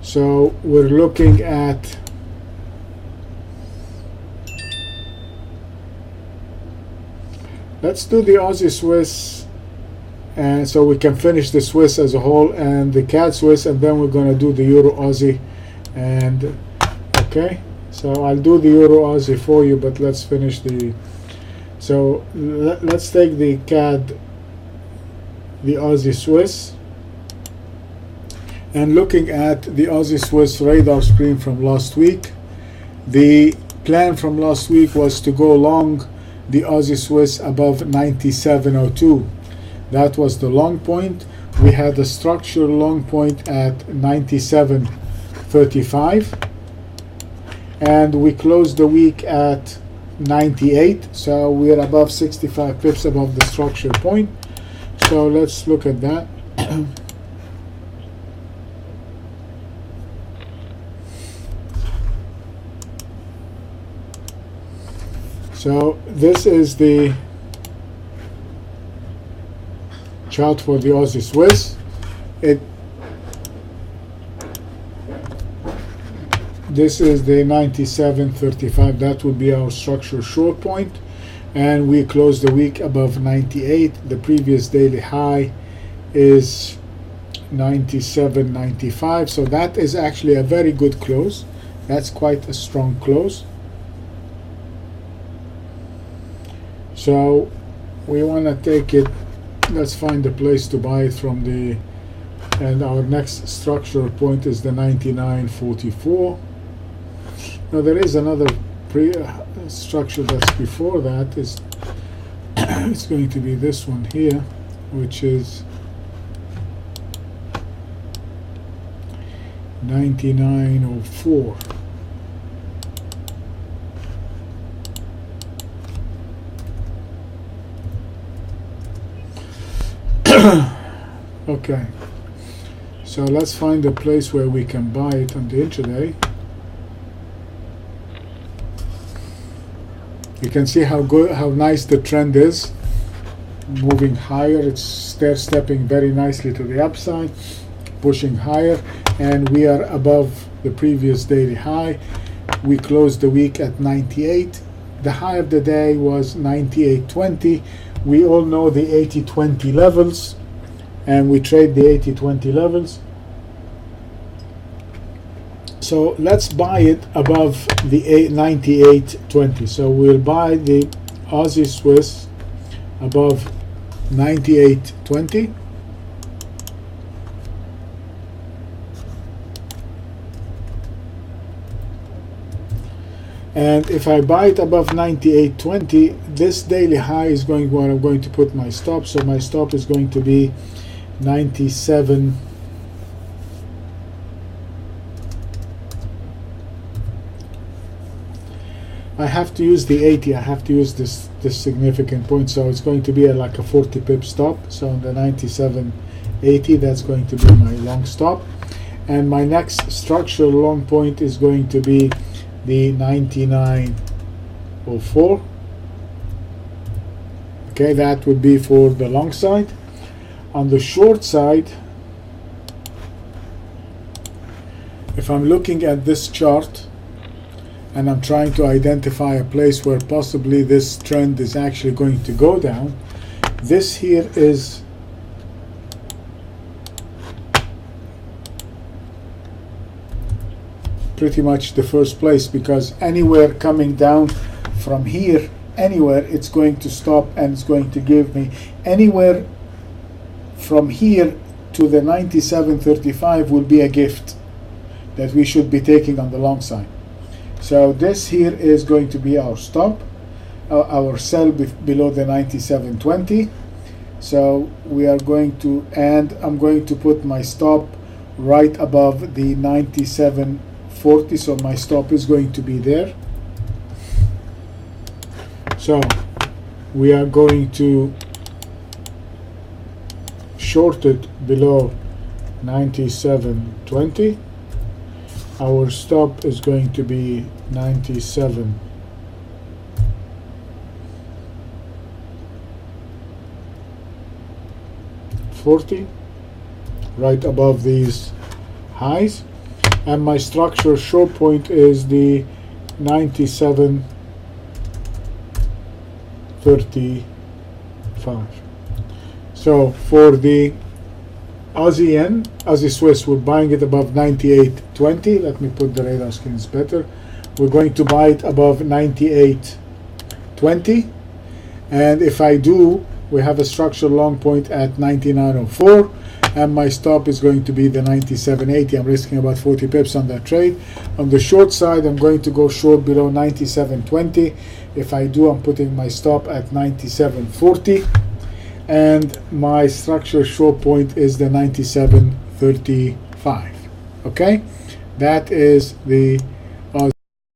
So we're looking at let's do the Aussie Swiss, and so we can finish the Swiss as a whole and the CAD Swiss, and then we're going to do the Euro Aussie. And okay, so I'll do the Euro Aussie for you, but let's finish the, so let's take the CAD, the Aussie Swiss, and looking at the Aussie Swiss radar screen from last week. The plan from last week was to go long the Aussie Swiss above 97.02. That was the long point. We had a structural long point at 97.35, and we closed the week at 98, so we're above 65 pips above the structure point. So let's look at that. So this is the chart for the Aussie Swiss. This is the 97.35. That would be our structure short point, and we closed the week above 98. The previous daily high is 97.95, so that is actually a very good close. That's quite a strong close. So we want to take it, let's find a place to buy it from the, and our next structural point is the 99.44. Now there is another structure that's before that, is it's going to be this one here, which is 99.04. Okay, so let's find a place where we can buy it on the intraday. You can see how good, how nice the trend is, moving higher. It's stair-stepping very nicely to the upside, pushing higher, and we are above the previous daily high. We closed the week at 98. The high of the day was 98.20. We all know the 80-20 levels, and we trade the 80-20 levels. So let's buy it above the 98.20. So we'll buy the Aussie Swiss above 98.20. And if I buy it above 98.20, this daily high is going where I'm going to put my stop. So my stop is going to be 97. I have to use the 80. I have to use this significant point. So it's going to be like a 40 pip stop. So on the 97.80, that's going to be my long stop. And my next structural long point is going to be the 99.04. Okay, that would be for the long side. On the short side, if I'm looking at this chart and I'm trying to identify a place where possibly this trend is actually going to go down, this here is pretty much the first place, because anywhere coming down from here, anywhere, it's going to stop and it's going to give me anywhere from here to the 97.35 will be a gift that we should be taking on the long side. So this here is going to be our stop, our sell below the 97.20. So we are going to, and I'm going to put my stop right above the 97.40. So my stop is going to be there. So we are going to short it below 97.20. Our stop is going to be 97.40, right above these highs. and my structure short point is the 97.35. So for the Aussie yen, Aussie Swiss, we're buying it above 98.20. Let me put the radar screens better. We're going to buy it above 98.20, and if I do, we have a structural long point at 99.04, and my stop is going to be the 97.80. I'm risking about 40 pips on that trade. On the short side, I'm going to go short below 97.20. If I do, I'm putting my stop at 97.40, and my structure short point is the 97.35. Okay, that is the